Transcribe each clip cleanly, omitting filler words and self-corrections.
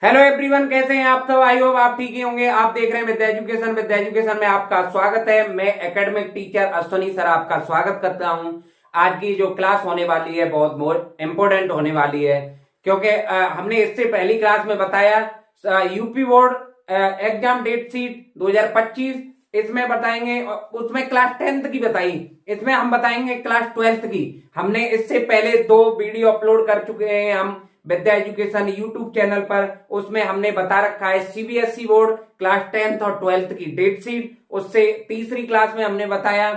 Hello everyone, कैसे हैं आप सब। आई होप आप ठीक ही होंगे। आप देख रहे हैं विद्या एजुकेशन। विद्या एजुकेशन में आपका स्वागत है। मैं एकेडमिक टीचर अश्वनी सर आपका स्वागत करता हूं। आज की जो क्लास होने वाली है बहुत मोर इम्पोर्टेंट होने वाली है, क्योंकि हमने इससे पहली क्लास में बताया UP board exam date sheet 2025। इसमें बताएंगे, उसमें क्लास 10th की बताई, इसमें हम बताएंगे क्लास 12th की। हमने इससे पहले 2 वीडियो अपलोड कर चुके हैं हम विद्या एजुकेशन यूट्यूब चैनल पर। उसमें हमने बता रखा है सीबीएसई बोर्ड क्लास 10th और 12th की डेट शीट। उससे तीसरी क्लास में हमने बताया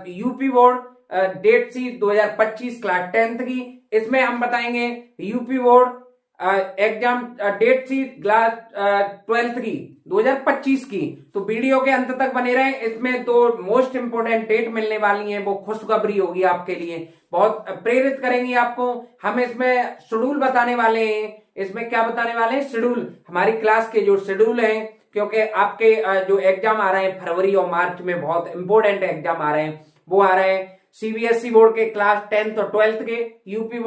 UP board date sheet 2025 class 10th की। इसमें हम बताएंगे UP board exam date sheet class 12th की 2025 की। तो वीडियो के अंत तक बने रहें। इसमें 2 मोस्ट इंपोर्टेंट डेट मिलने वाली हैं, वो खुशखबरी होगी आपके लिए, बहुत प्रेरित करेंगी आपको। हम इसमें शेड्यूल बताने वाले हैं। इसमें क्या बताने वाले हैं? शेड्यूल, हमारी क्लास के जो शेड्यूल हैं, क्योंकि आपके जो एग्जाम आ रहे हैं फरवरी और मार्च में, बहुत इंपॉर्टेंट एग्जाम आ रहे हैं। वो आ रहे हैं सीबीएसई बोर्ड के क्लास 10th और 12th के, यूपी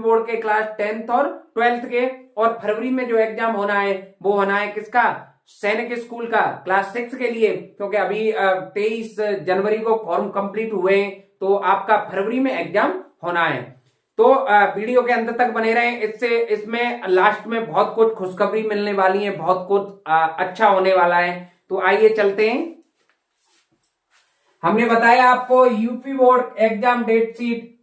बोर्ड के क्लास 10th और 12th के। और फरवरी में जो एग्जाम होना है वो होना है किसका? सैनिक स्कूल का क्लास 6 के लिए, क्योंकि अभी 23 जनवरी को फॉर्म कंप्लीट हुए, तो आपका फरवरी में एग्जाम होना है। तो वीडियो के अंत तक बने रहें। इसमें लास्ट में बहुत कुछ खुशखबरी मिलने वाली है, बहुत कुछ अच्छा होने वाला है। तो आइए चलते हैं। हमने बताया आपको UP board exam date sheet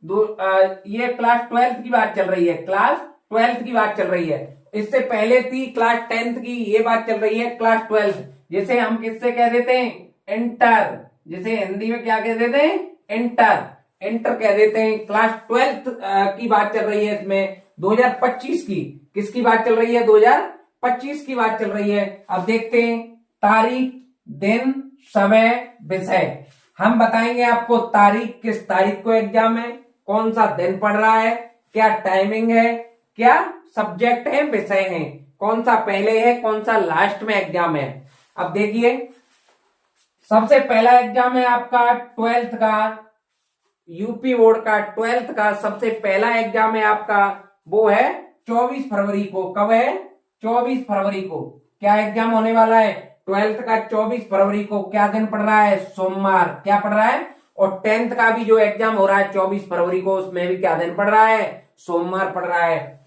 ये क्लास 12th की बात चल रही है, क्लास 12th की बात चल रही है। इससे पहले थी क्लास 10th की, ये बात चल रही है क्लास 12th। जिसे हम किससे कह देते हैं? इंटर। जिसे हिंदी में क्या कह देते हैं? इंटर। इंटर कह देते हैं। क्लास 12th की बात चल रही है इसमें 2025 की। किसकी बात चल रही है? 2025 की बात चल रही है। अब देखते हैं तारीख, दिन, समय, विषय। हम बताएंगे आपको तारीख, किस तारीख को एग्जाम है, कौन सा दिन पड़ रहा है, क्या टाइमिंग है, क्या सब्जेक्ट है, विषय है, कौन सा पहले है, कौन सा लास्ट में एग्जाम है। अब देखिए, सबसे पहला एग्जाम है आपका 12th का, यूपी बोर्ड का 12th का सबसे पहला एग्जाम है आपका, वो है 24 फरवरी को। कब है? 24 फरवरी को। क्या एग्जाम होने वाला है? 12th का 24 फरवरी को। क्या दिन पड़ रहा है? सोमवार। क्या पड़ रहा है? और 10th का भी जो एग्जाम हो रहा है 24 फरवरी को, उसमें भी क्या दिन पड़ रहा है? सोमवार पड़ रहा है।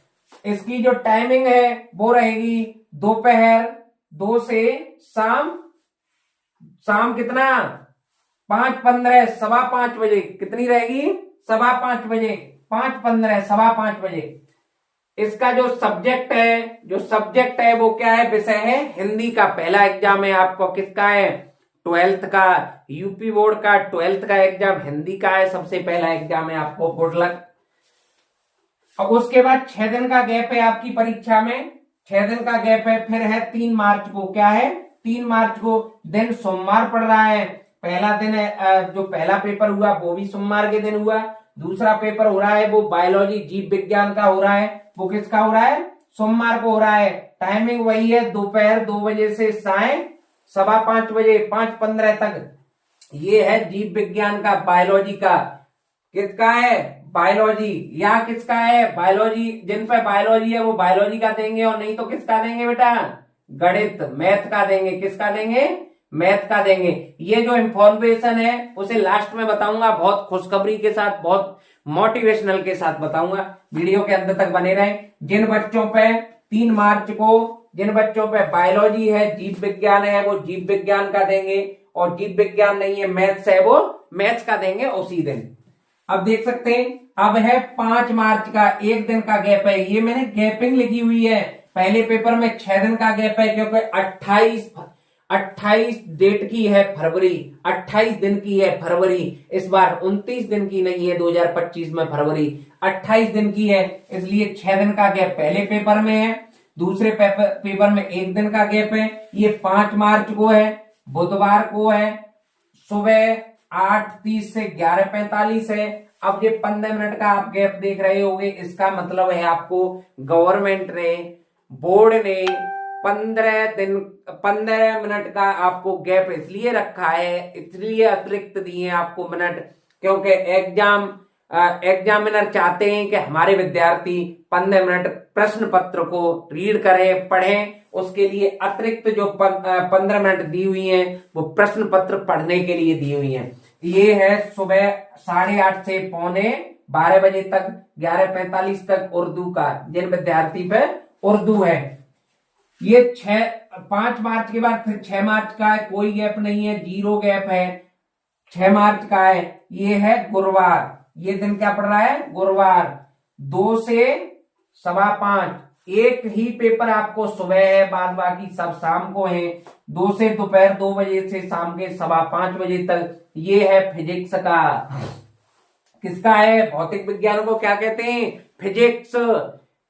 इसकी जो टाइमिंग है वो रहेगी दोपहर 2 से शाम शाम कितना? 5:15, 5:15 बजे। कितनी रहेगी? 5:15 5:15, 5:15 इसका जो सब्जेक्ट है वो क्या है? विषय है हिंदी का। पहला एग्जाम है आपको किसका है? 12th का। यूपी बोर्ड का 12th का एग्जाम हिंदी का है, सबसे पहला एग्जाम है आपको। Good luck. अब उसके बाद 6 दिन का गैप है आपकी परीक्षा में। 6 दिन का गैप है। फिर है 3 मार्च को। क्या है? 3 मार्च को। दिन सोमवार पड़ रहा है। पहला दिन है, जो पहला पेपर हुआ वो भी सोमवार के दिन हुआ। दूसरा पेपर हो रहा है वो बायोलॉजी जीव विज्ञान का हो रहा है, वो किसका हो रहा है? सोमवार को हो रहा है। टाइमिंग वही है, दोपहर 2 बजे से साय 5:15 5:15 तक। ये है जीव विज्ञान का, बायोलॉजी का। किसका है? बायोलॉजी। या किसका है? बायोलॉजी। जिन पे बायोलॉजी है वो बायोलॉजी का देंगे, और नहीं तो किसका देंगे बेटा? गणित, मैथ का देंगे। किसका देंगे? मैथ का देंगे। ये जो इंफॉर्मेशन है उसे लास्ट में बताऊंगा, बहुत खुशखबरी के साथ, बहुत मोटिवेशनल के साथ बताऊंगा। वीडियो के अंत तक बने रहें। जिन बच्चों पे 3 मार्च को, जिन बच्चों पे बायोलॉजी है, जीव विज्ञान है, वो जीव विज्ञान का देंगे, और जीव विज्ञान नहीं है, मैथ्स है, वो मैथ्स का देंगे उसी दिन। अब देख सकते हैं, अब है 5 मार्च का, 1 दिन का गैप है। ये मैंने गैपिंग लिखी हुई है। पहले पेपर में 6 दिन का गैप है, क्योंकि 28 डेट की है फरवरी, 28 दिन की है फरवरी। इस बार 29 दिन की नहीं है 2025 में, फरवरी 28 दिन की है, इसलिए 6 दिन का गैप पहले पेपर में है। दूसरे पेपर में 1 दिन का गैप है। ये 5 मार्च को है, बुधवार को है, सुबह 8:30 से 11:45 है। अब ये 15 मिनट का आप गैप देख रहे होंगे, इसका मतलब है आपको गवर्नमेंट ने, बोर्ड ने 15 मिनट का आपको गैप इसलिए रखा है, इसलिए अतिरिक्त दिए आपको मिनट, क्योंकि एग्जाम एग्जामिनर चाहते हैं कि हमारे विद्यार्थी 15 मिनट प्रश्न पत्र को रीड करें, पढ़ें, उसके लिए अतिरिक्त जो 15 मिनट दी हुई हैं वो प्रश्न पत्र पढ़ने के लिए दी हुई हैं। ये है सुबह 8:30 से 11:45 बजे तक, 11:45 तक उर्दू का, जिन विद्यार्थी पे उर्दू है। ये 5 मार्च के बाद फिर 6 मार्च का है, कोई गैप नहीं है, 0 गैप है। 6 मार्च का है, ये है गुरुवार। ये दिन क्या पड़ रहा है? गुरुवार। 2 से 5:15 एक ही पेपर आपको सुबह है, बाद बाकी सब शाम को है। 2 से दोपहर 2 बजे से शाम के 5:15 बजे तक। ये है फिजिक्स का। किसका है? भौतिक विज्ञान को क्या कहते हैं? फिजिक्स।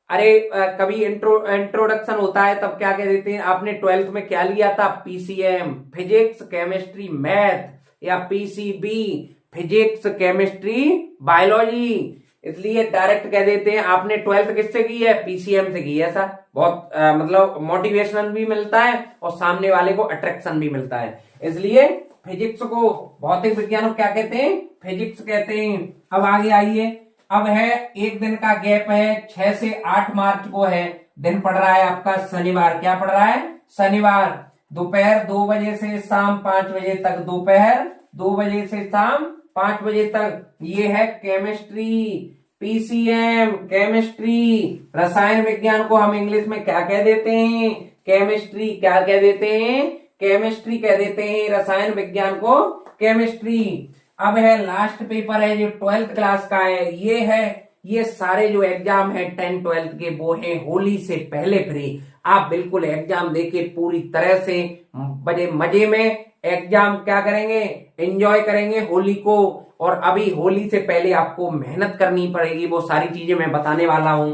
अरे कभी इंट्रोडक्शन होता है तब क्या कह देते हैं? आपने 12th में क्या लिया था? पीसीएम, फिजिक्स केमिस्ट्री मैथ, या पीसीबी, फिजिक्स केमिस्ट्री बायोलॉजी। इसलिए डायरेक्ट कह देते हैं आपने 12th किससे की है? पीसीएम से की है। ऐसा बहुत मतलब मोटिवेशन भी मिलता है और सामने वाले को अट्रैक्शन भी मिलता है। इसलिए फिजिक्स को, भौतिक विज्ञान को क्या कहते हैं? फिजिक्स कहते हैं। अब आगे आइए, अब है एक दिन का गैप है, 6 से 8 मार्च को है। दिन पड़ रहा है आपका शनिवार। क्या पड़ रहा है? शनिवार। दोपहर 2 बजे से शाम 5 बजे तक, दोपहर 2 बजे से शाम 5 बजे तक। ये है केमिस्ट्री, पीसीएम केमिस्ट्री। रसायन विज्ञान को हम इंग्लिश में क्या कह देते हैं? केमिस्ट्री। क्या कह देते हैं? केमिस्ट्री कह देते हैं। रसायन विज्ञान को केमिस्ट्री। अब है लास्ट पेपर है जो 12th क्लास का है। ये है, ये सारे जो एग्जाम है 10 12th के वो है होली से पहले फ्री। आप बिल्कुल एग्जाम देके पूरी तरह से बड़े मजे में एग्जाम क्या करेंगे? एंजॉय करेंगे होली को। और अभी होली से पहले आपको मेहनत करनी पड़ेगी, वो सारी चीजें मैं बताने वाला हूं।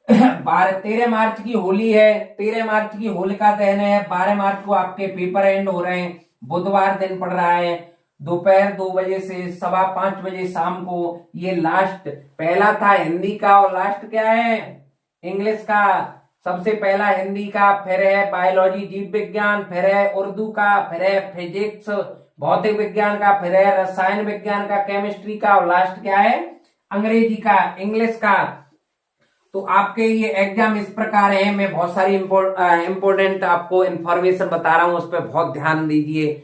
13 मार्च की होली है, 13 मार्च की होलिका दहन है, 12 मार्च को आपके पेपर एंड हो रहे हैं। बुधवार दिन पड़ रहा है, दोपहर 2 बजे से 5:15 बजे शाम को। ये लास्ट, पहला था हिंदी का और लास्ट क्या है? इंग्लिश का। सबसे पहला हिंदी का, फिर है बायोलॉजी जीव विज्ञान, फिर है उर्दू का, फिर है फिजिक्स भौतिक विज्ञान का, फिर है रसायन विज्ञान का, केमिस्ट्री का, और लास्ट क्या है? अंग्रेजी का, इंग्लिश का। तो आपके ये एग्जाम इस प्रकार है। मैं बहुत सारी इंपोर्टेंट आपको इंफॉर्मेशन बता रहा हूं, उस पर बहुत ध्यान दीजिए।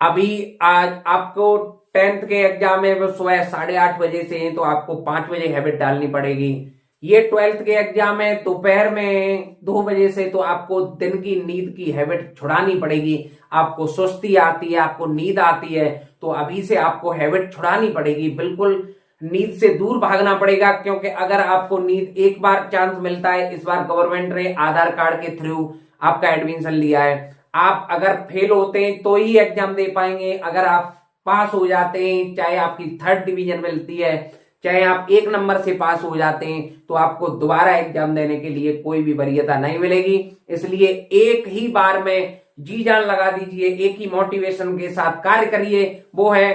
अभी आज आपको 10th के एग्जाम है वो सुबह 8:30 बजे से है, तो आपको 5 बजे हैबिट डालनी पड़ेगी। ये 12th के एग्जाम है दोपहर में 2 बजे से, तो आपको दिन की नींद की हैबिट छुड़ानी पड़ेगी। आपको सुस्ती आती है, आपको नींद आती है, तो अभी से आपको हैबिट छुड़ानी पड़ेगी। बिल्कुल नींद से दूर भागना पड़ेगा, क्योंकि अगर आपको नींद, एक बार चांस मिलता है, इस बार गवर्नमेंट ने आधार कार्ड के थ्रू आपका एडमिशन लिया है। आप अगर फेल होते हैं तो ही एग्जाम दे पाएंगे। अगर आप पास हो जाते हैं, चाहे आपकी 3rd डिवीजन मिलती है, चाहे आप 1 नंबर से पास हो जाते हैं, तो आपको दोबारा एग्जाम देने के लिए कोई भी वरीयता नहीं मिलेगी। इसलिए एक ही बार में जी जान लगा दीजिए, एक ही मोटिवेशन के साथ कार्य करिए। वो है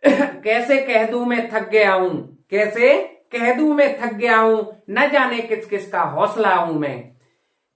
कैसे कह दूं मैं थक गया हूं, कैसे कह दूं मैं थक गया हूं, न जाने किस किस का हौसला हूं मैं।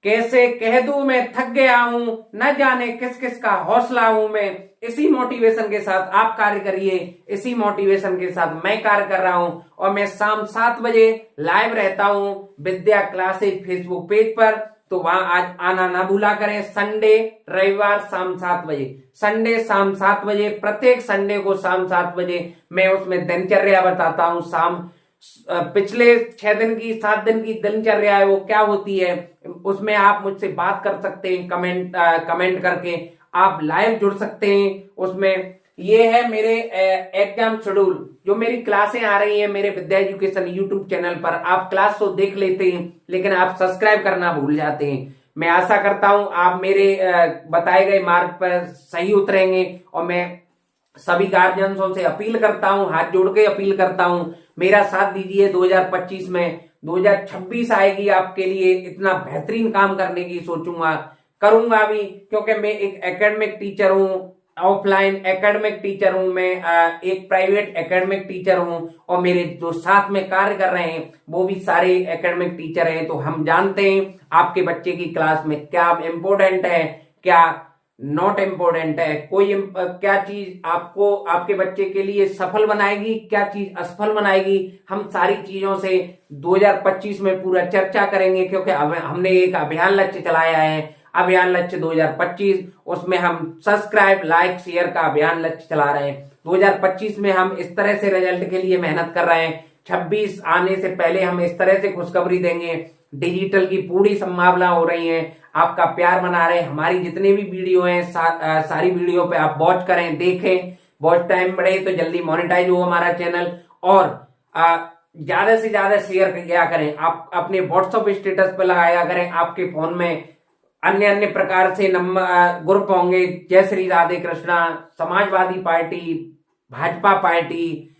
कैसे कह दूं मैं थक गया हूं, न जाने किस किस का हौसला हूं मैं। इसी मोटिवेशन के साथ आप कार्य करिए, इसी मोटिवेशन के साथ मैं कार्य कर रहा हूं। और मैं शाम 7 बजे लाइव रहता हूं विद्या क्लासेज फेसबुक पेज पर, तो वहां आज आना ना भूला करें। संडे रविवार शाम 7 बजे, संडे शाम 7 बजे, प्रत्येक संडे को शाम 7 बजे मैं उसमें दिनचर्या बताता हूं। शाम पिछले 6 दिन की 7 दिन की दिनचर्या है वो क्या होती है, उसमें आप मुझसे बात कर सकते हैं। कमेंट करके आप लाइव जुड़ सकते हैं उसमें। ये है मेरे एग्जाम शेड्यूल, जो मेरी क्लासें आ रही हैं मेरे विद्या एजुकेशन यूट्यूब चैनल पर। आप क्लास तो देख लेते हैं, लेकिन आप सब्सक्राइब करना भूल जाते हैं। मैं आशा करता हूं आप मेरे बताए गए मार्ग पर सही उतरेंगे। और मैं सभी गार्जियंसों से अपील करता हूं, हाथ जोड़ के अपील करता हूं, मेरा साथ दीजिए 2025 में। 2026 आएगी आपके लिए, इतना बेहतरीन काम करने की सोचूंगा, करूंगा भी, क्योंकि मैं एक एकेडमिक टीचर हूं, ऑफलाइन एकेडमिक टीचर हूं मैं, एक प्राइवेट एकेडमिक टीचर हूं, और मेरे जो साथ में कार्य कर रहे हैं वो भी सारे एकेडमिक टीचर हैं। तो हम जानते हैं आपके बच्चे की क्लास में क्या इम्पोर्टेंट है, क्या नॉट इम्पोर्टेंट है। कोई क्या चीज आपको आपके बच्चे के लिए सफल बनाएगी, क्या चीज असफल बनाएगी, हम सारी चीजों से 2025 में पूरा चर्चा करेंगे, क्योंकि हमने एक अभियान लक्ष्य चलाया है, अभियान लक्ष्य 2025। उसमें हम सब्सक्राइब लाइक शेयर का अभियान लक्ष्य चला रहे हैं। 2025 में हम इस तरह से रिजल्ट के लिए मेहनत कर रहे हैं। 26 आने से पहले हम इस तरह से खुशखबरी देंगे। डिजिटल की पूरी संभावना हो रही है, आपका प्यार बना रहे। हमारी जितनी भी वीडियो हैं सारी वीडियो पे आप वॉच करें, देखें। वॉच टाइम बढ़े तो जल्दी मोनेटाइज हो हमारा चैनल। और ज्यादा से ज्यादा शेयर किया करें, आप अपने व्हाट्सएप स्टेटस पे लगाया करें। आपके फोन में अन्य अन्य प्रकार से नंबर ग्रुप होंगे, जय श्री राधे कृष्णा, समाजवादी पार्टी, भाजपा पार्टी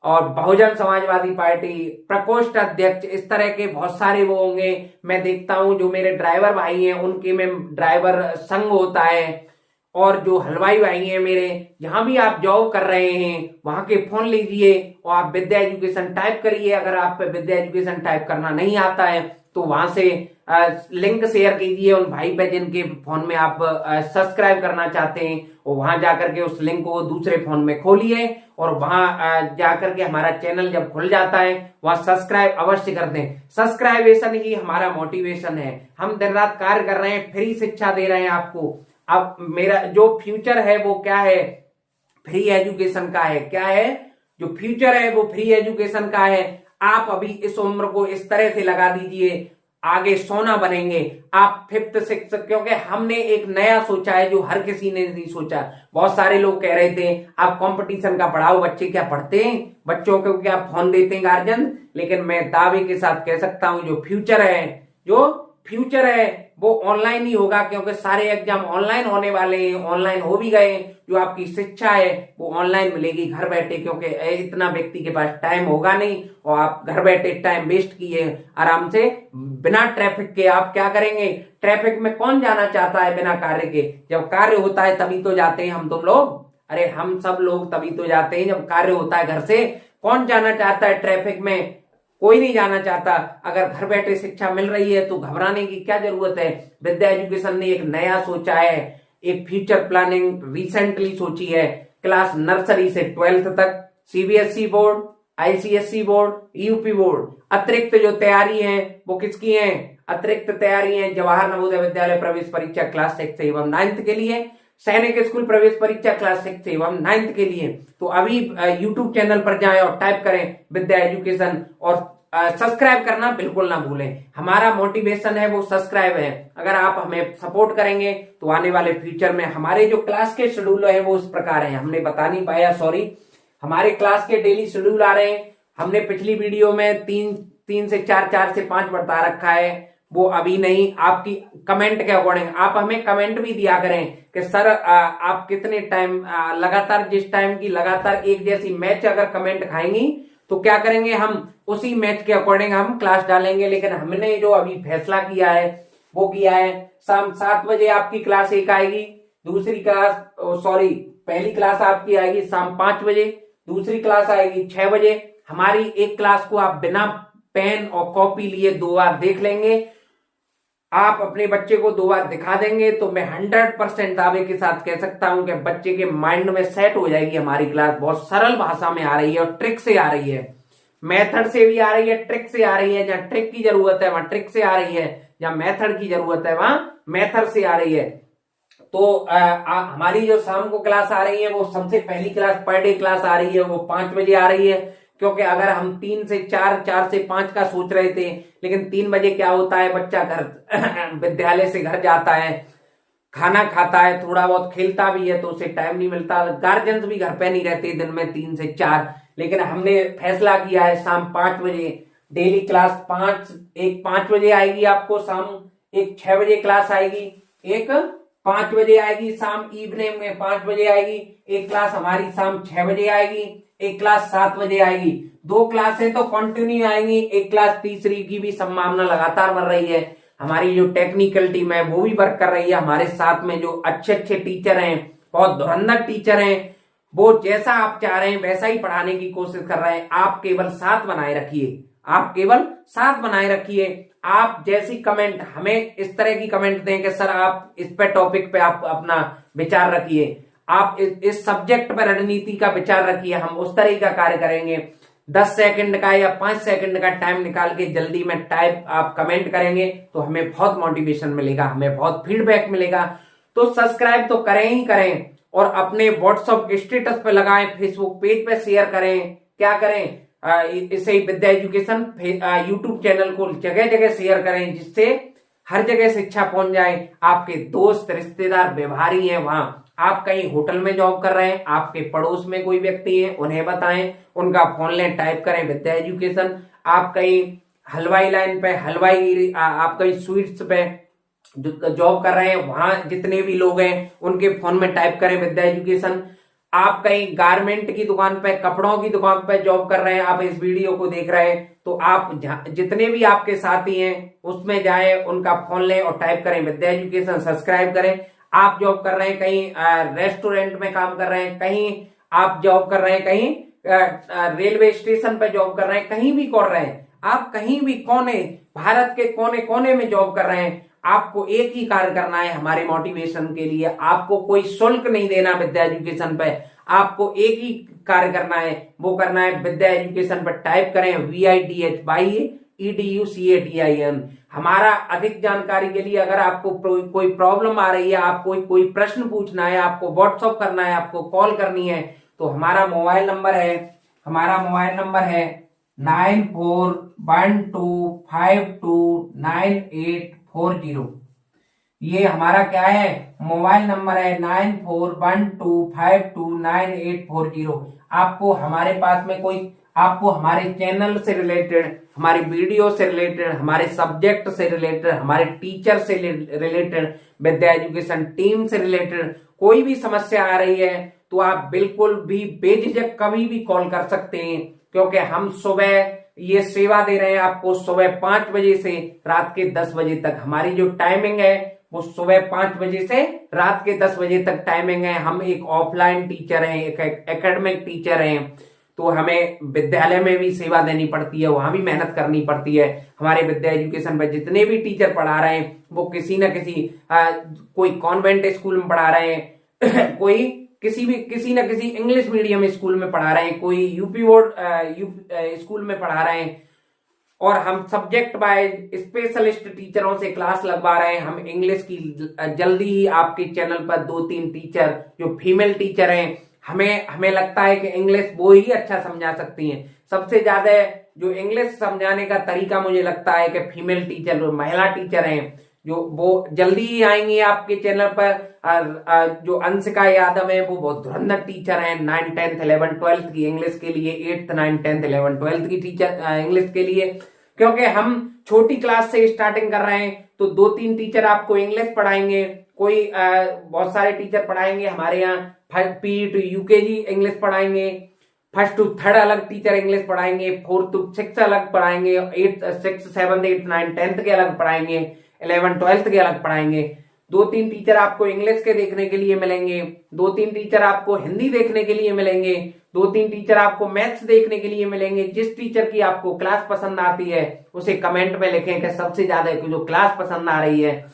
और बहुजन समाजवादी पार्टी, प्रकोष्ठ अध्यक्ष, इस तरह के बहुत सारे वो होंगे। मैं देखता हूं जो मेरे ड्राइवर भाई हैं उनके में ड्राइवर संघ होता है, और जो हलवाई भाई हैं मेरे, जहां भी आप जॉब कर रहे हैं वहां के फोन लीजिए और आप विद्या एजुकेशन टाइप करिए। अगर आप पे विद्या एजुकेशन टाइप करना नहीं आता है तो वहां से लिंक शेयर कीजिए उन भाई पे जिनके फोन में आप सब्सक्राइब करना चाहते हैं, और वहां जाकर के उस लिंक को दूसरे फोन में खोलिए, और वहां जाकर के हमारा चैनल जब खुल जाता है वहां सब्सक्राइब अवश्य कर दें। सब्सक्राइबेशन ही हमारा मोटिवेशन है। हम दिन रात कार्य कर रहे हैं, फ्री शिक्षा दे रहे हैं आपको। अब मेरा जो फ्यूचर है वो क्या है, फ्री एजुकेशन का है। क्या है जो फ्यूचर है वो फ्री एजुकेशन का है। आप अभी इस उम्र को इस तरह से लगा दीजिए, आगे सोना बनेंगे आप। 5th 6th, क्योंकि हमने एक नया सोचा है जो हर किसी ने नहीं सोचा। बहुत सारे लोग कह रहे थे आप कंपटीशन का पढ़ाओ, बच्चे क्या पढ़ते हैं, बच्चों को क्या फोन देते हैं गार्जियन। लेकिन मैं दावे के साथ कह सकता हूं जो फ्यूचर है वो ऑनलाइन ही होगा, क्योंकि सारे एग्जाम ऑनलाइन होने वाले हैं, ऑनलाइन हो भी गए। जो आपकी शिक्षा है वो ऑनलाइन मिलेगी घर बैठे, क्योंकि इतना व्यक्ति के पास टाइम होगा नहीं, और आप घर बैठे टाइम वेस्ट किए आराम से बिना ट्रैफिक के। आप क्या करेंगे, ट्रैफिक में कौन जाना चाहता है बिना कार्य के। जब कार्य होता है तभी तो जाते हैं हम तुम लोग, अरे हम सब लोग तभी तो जाते हैं जब कार्य होता है घर से। कौन जाना चाहता है ट्रैफिक में, कोई नहीं जाना चाहता। अगर घर बैठे शिक्षा मिल रही है तो घबराने की क्या जरूरत है। विद्या एजुकेशन ने एक नया सोचा है, एक फ्यूचर प्लानिंग रिसेंटली सोची है। क्लास नर्सरी से 12th तक CBSE board, ICSE board, UP board, अतिरिक्त जो तैयारी है वो किसकी है, अतिरिक्त तैयारी है जवाहर नवोदय विद्यालय प्रवेश परीक्षा क्लास 6 एवं 9th के लिए, सैनिक स्कूल प्रवेश परीक्षा क्लास 6 एवं 9th के लिए। तो अभी यूट्यूब चैनल पर जाएं और टाइप करें विद्या एजुकेशन, और सब्सक्राइब करना बिल्कुल ना भूलें। हमारा मोटिवेशन है वो सब्सक्राइब है। अगर आप हमें सपोर्ट करेंगे तो आने वाले फ्यूचर में हमारे जो क्लास के शेड्यूल है वो इस प्रकार है, हमने बता नहीं पाया, सॉरी। हमारे क्लास के डेली शेड्यूल आ रहे हैं। हमने पिछली वीडियो में 3 से 4, 4 से 5 बता रखा है, वो अभी नहीं। आपकी कमेंट के अकॉर्डिंग आप हमें कमेंट भी दिया करें कि सर आप कितने टाइम लगातार, जिस टाइम की लगातार एक जैसी मैच अगर कमेंट खाएंगी तो क्या करेंगे, हम उसी मैच के अकॉर्डिंग हम क्लास डालेंगे। लेकिन हमने जो अभी फैसला किया है वो किया है शाम 7 बजे आपकी क्लास एक आएगी, दूसरी क्लास पहली क्लास आपकी आएगी शाम 5 बजे, दूसरी क्लास आएगी 6 बजे। हमारी एक क्लास को आप बिना पेन और कॉपी लिए 2 बार देख लेंगे, आप अपने बच्चे को 2 बार दिखा देंगे तो मैं 100% दावे के साथ कह सकता हूं कि बच्चे के माइंड में सेट हो जाएगी हमारी क्लास। बहुत सरल भाषा में आ रही है और ट्रिक से आ रही है, मेथड से भी आ रही है, ट्रिक से आ रही है। जहां ट्रिक की जरूरत है वहां ट्रिक से आ रही है, जहां मेथड की जरूरत है वहां मेथड से आ रही है। तो हमारी जो शाम को क्लास आ रही है वो सबसे पहली क्लास पर डे क्लास आ रही है, वो 5 बजे आ रही है। क्योंकि अगर हम 3 से 4, 4 से 5 का सोच रहे थे, लेकिन 3 बजे क्या होता है, बच्चा घर विद्यालय से घर जाता है, खाना खाता है, थोड़ा बहुत खेलता भी है तो उसे टाइम नहीं मिलता। गार्जियंस भी घर पे नहीं रहते दिन में 3 से 4। लेकिन हमने फैसला किया है शाम 5 बजे डेली क्लास, एक 5 बजे आएगी आपको शाम, एक 6 बजे क्लास आएगी, एक 5 बजे आएगी शाम, इवनिंग में 5 बजे आएगी। एक क्लास हमारी शाम 6 बजे आएगी, एक क्लास 7 बजे आएगी। 2 क्लासें तो कंटिन्यू आएंगी, एक क्लास तीसरी की भी संभावना लगातार बढ़ रही है। हमारी जो टेक्निकल टीम है वो भी वर्क कर रही है हमारे साथ में। जो अच्छे अच्छे टीचर हैं, बहुत धुरंधर टीचर हैं, वो जैसा आप चाह रहे हैं वैसा ही पढ़ाने की कोशिश कर रहे हैं। आप केवल साथ बनाए रखिए, आप केवल साथ बनाए रखिए। आप जैसी कमेंट हमें इस तरह की कमेंट दें कि सर आप इस पे टॉपिक पे आप अपना विचार रखिए, आप इस सब्जेक्ट पर रणनीति का विचार रखिए, हम उस तरह का कार्य करेंगे। 10 सेकंड का या 5 सेकंड का टाइम निकाल के जल्दी में टाइप आप कमेंट करेंगे तो हमें बहुत मोटिवेशन मिलेगा, हमें बहुत फीडबैक मिलेगा। तो सब्सक्राइब तो करें ही करें और अपने व्हाट्सएप स्टेटस पे लगाएं, फेसबुक पेज पे शेयर करें। क्या करें, इसे विद्या एजुकेशन यूट्यूब चैनल को जगह जगह शेयर करें, जिससे हर जगह शिक्षा पहुंच जाए। आपके दोस्त रिश्तेदार व्यवहारी हैं, वहां आप कहीं होटल में जॉब कर रहे हैं, आपके पड़ोस में कोई व्यक्ति है, उन्हें बताएं, उनका फोन लें, टाइप करें विद्या एजुकेशन। आप कहीं हलवाई लाइन पे आप कहीं स्वीट्स पे जॉब कर रहे हैं, वहां जितने भी लोग हैं उनके फोन में टाइप करें विद्या एजुकेशन। आप कहीं गारमेंट की दुकान पे, कपड़ों की दुकान पे जॉब कर रहे हैं, आप इस वीडियो को देख रहे हैं, तो आप जितने भी आपके साथी हैं उसमें जाएं, उनका फोन लें और टाइप करें विद्या एजुकेशन, सब्सक्राइब करें। आप जॉब कर रहे हैं कहीं रेस्टोरेंट में काम कर रहे हैं, कहीं आप जॉब कर रहे हैं, कहीं रेलवे स्टेशन पे जॉब कर रहे हैं, कहीं भी कर रहे हैं, आप कहीं भी भारत के कोने कोने में जॉब कर रहे हैं, आपको एक ही कार्य करना है हमारे मोटिवेशन के लिए। आपको कोई शुल्क नहीं देना विद्या एजुकेशन पे, आपको एक ही कार्य करना है, वो करना है विद्या एजुकेशन पर टाइप करें VIDHEDUCATIN। हमारा अधिक जानकारी के लिए अगर आपको कोई प्रॉब्लम आ रही है, आपको कोई प्रश्न पूछना है, आपको व्हाट्सअप करना है, आपको कॉल करनी है, तो हमारा मोबाइल नंबर है 9412529840। ये हमारा क्या है, मोबाइल नंबर है 9412529840। आपको हमारे पास में आपको हमारे चैनल से रिलेटेड, हमारी वीडियो से रिलेटेड, हमारे सब्जेक्ट से रिलेटेड, हमारे टीचर से रिलेटेड, विद्या एजुकेशन टीम से रिलेटेड कोई भी समस्या आ रही है तो आप बिल्कुल भी बेझिझक कभी भी कॉल कर सकते हैं, क्योंकि हम सुबह ये सेवा दे रहे हैं आपको। सुबह 5 बजे से रात के 10 बजे तक हमारी जो टाइमिंग है वो सुबह 5 बजे से रात के 10 बजे तक टाइमिंग है। हम एक ऑफलाइन टीचर हैं, एक एकेडमिक टीचर हैं, तो हमें विद्यालय में भी सेवा देनी पड़ती है, वहां भी मेहनत करनी पड़ती है। हमारे विद्या एजुकेशन में जितने भी टीचर पढ़ा रहे हैं वो किसी न किसी कोई कॉन्वेंट स्कूल में पढ़ा रहे हैं, कोई किसी न किसी इंग्लिश मीडियम स्कूल में पढ़ा रहे हैं, कोई यूपी बोर्ड स्कूल में पढ़ा रहे हैं, और हम सब्जेक्ट वाइज स्पेशलिस्ट टीचरों से क्लास लगवा रहे हैं। हम इंग्लिश की जल्दी ही आपके चैनल पर 2-3 टीचर जो फीमेल टीचर हैं, हमें लगता है कि इंग्लिश वो ही अच्छा समझा सकती हैं। सबसे ज्यादा जो इंग्लिश समझाने का तरीका मुझे लगता है कि फीमेल टीचर, जो महिला टीचर हैं, जो वो जल्दी ही आएंगी आपके चैनल पर। जो अंशिका यादव है वो बहुत धुरंधर टीचर हैं, 9, 10, 11, 12 की इंग्लिश के लिए, 8, 9, 10, 11, 12 की टीचर इंग्लिश के लिए। क्योंकि हम छोटी क्लास से स्टार्टिंग कर रहे हैं तो 2-3 टीचर आपको इंग्लिश पढ़ाएंगे, कोई बहुत सारे टीचर पढ़ाएंगे हमारे यहाँ PE to UKG इंग्लिश पढ़ाएंगे, 1st to 3rd अलग टीचर इंग्लिश पढ़ाएंगे, 4th to 6th अलग पढ़ाएंगे, 8th 6th 7th 8th 9th 10th के अलग पढ़ाएंगे, 11th 12th के अलग पढ़ाएंगे। 2-3 टीचर आपको इंग्लिश के देखने के लिए मिलेंगे, 2-3 टीचर आपको हिंदी देखने के लिए मिलेंगे, 2-3 टीचर आपको मैथ्स देखने के लिए मिलेंगे। जिस टीचर की आपको क्लास पसंद आती है उसे कमेंट में लिखें कि सबसे ज्यादा जो क्लास पसंद आ रही है,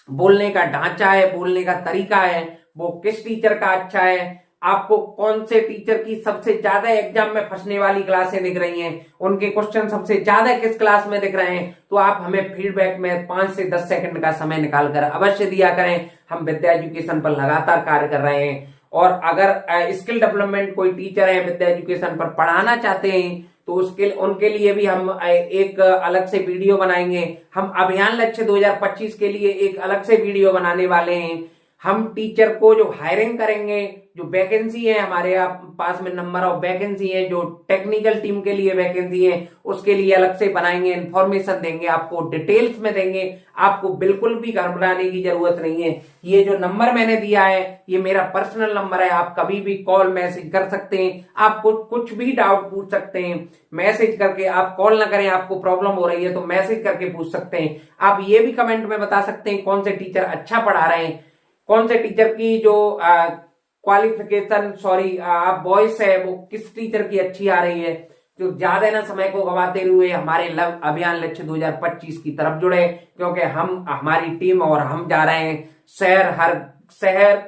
बोलने का ढांचा है, बोलने का तरीका है, वो किस टीचर का अच्छा है, आपको कौन से टीचर की सबसे ज्यादा एग्जाम में फंसने वाली क्लासें दिख रही हैं, उनके क्वेश्चन सबसे ज्यादा किस क्लास में दिख रहे हैं, तो आप हमें फीडबैक में 5 से 10 सेकंड का समय निकालकर अवश्य दिया करें। हम विद्या एजुकेशन पर लगातार कार्य कर रहे हैं, और अगर स्किल डेवलपमेंट कोई टीचर है विद्या एजुकेशन पर पढ़ाना चाहते हैं तो उनके लिए भी हम एक अलग से वीडियो बनाएंगे। हम अभियान लक्ष्य 2025 के लिए एक अलग से वीडियो बनाने वाले हैं। हम टीचर को जो हायरिंग करेंगे, जो वैकेंसी है हमारे पास में, नंबर ऑफ वैकेंसी है, जो टेक्निकल टीम के लिए वैकेंसी है, उसके लिए अलग से बनाएंगे, इंफॉर्मेशन देंगे, आपको डिटेल्स में देंगे। आपको बिल्कुल भी घबराने की जरूरत नहीं है। ये जो नंबर मैंने दिया है ये मेरा पर्सनल नंबर है, आप कभी भी कॉल मैसेज कर सकते हैं, आपको कुछ भी डाउट पूछ सकते हैं। मैसेज करके, आप कॉल ना करें, आपको प्रॉब्लम हो रही है तो मैसेज करके पूछ सकते हैं। आप ये भी कमेंट में बता सकते हैं कौन से टीचर अच्छा पढ़ा रहे हैं, कौन से टीचर की जो क्वालिफिकेशन, आप वॉइस है वो किस टीचर की अच्छी आ रही है, जो ज्यादा ना समय को गवाते हुए हमारे अभियान लक्ष्य 2025 की तरफ जुड़े, क्योंकि हम, हमारी टीम और हम जा रहे हैं शहर,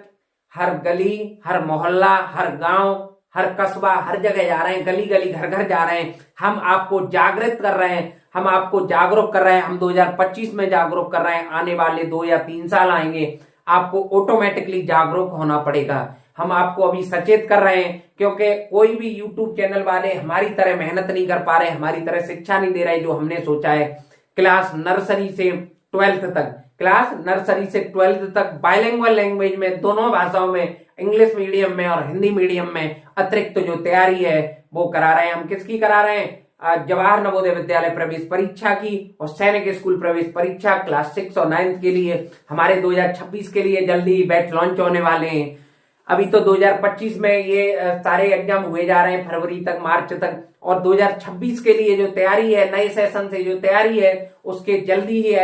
हर गली, हर मोहल्ला, हर गांव, हर कस्बा, हर जगह जा रहे हैं, गली गली घर घर जा रहे हैं। हम आपको जागृत कर रहे हैं, हम आपको जागरूक कर रहे हैं। हम 2025 में जागरूक कर रहे हैं, आने वाले 2 या 3 साल आएंगे, आपको ऑटोमेटिकली जागरूक होना पड़ेगा। हम आपको अभी सचेत कर रहे हैं, क्योंकि कोई भी यूट्यूब चैनल वाले हमारी तरह मेहनत नहीं कर पा रहे, हमारी तरह शिक्षा नहीं दे रहे जो हमने सोचा है। क्लास नर्सरी से 12th तक बाइलिंगुअल लैंग्वेज में, दोनों भाषाओं में, इंग्लिश मीडियम में और हिंदी मीडियम में अतिरिक्त जो तैयारी है वो करा रहे हैं। हम किसकी करा रहे हैं? जवाहर नवोदय विद्यालय प्रवेश परीक्षा की और सैनिक स्कूल प्रवेश परीक्षा क्लास 6 और 9th के लिए। हमारे 2026 के लिए जल्दी ही बैच लॉन्च होने वाले हैं। अभी तो 2025 में ये सारे एग्जाम हुए जा रहे हैं, फरवरी तक, मार्च तक, और 2026 के लिए जो तैयारी है, नए सेशन से जो तैयारी है, उसके जल्दी ही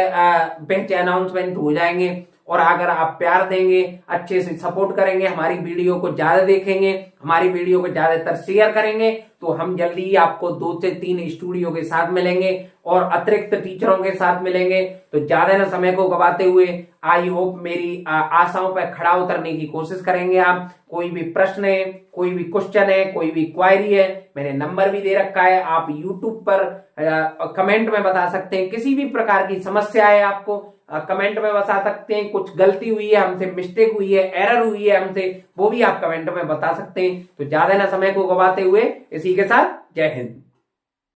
बैच अनाउंसमेंट हो जाएंगे। और अगर आप प्यार देंगे, अच्छे से सपोर्ट करेंगे, हमारी वीडियो को ज्यादा देखेंगे, हमारी वीडियो को ज्यादातर शेयर करेंगे, तो हम जल्दी ही आपको 2 से 3 स्टूडियो के साथ मिलेंगे और अतिरिक्त टीचरों के साथ मिलेंगे। तो ज्यादा ना समय को गवाते हुए आई होप मेरी आशाओं पर खड़ा उतरने की कोशिश करेंगे आप। कोई भी प्रश्न है, कोई भी क्वेश्चन है, कोई भी क्वायरी है, मैंने नंबर भी दे रखा है, आप यूट्यूब पर कमेंट में बता सकते हैं। किसी भी प्रकार की समस्या है आपको कमेंट में बता सकते हैं। कुछ गलती हुई है हमसे, मिस्टेक हुई है, एरर हुई है हमसे, वो भी आप कमेंट में बता सकते हैं। तो ज्यादा ना समय को गवाते हुए इसी के साथ जय हिंद।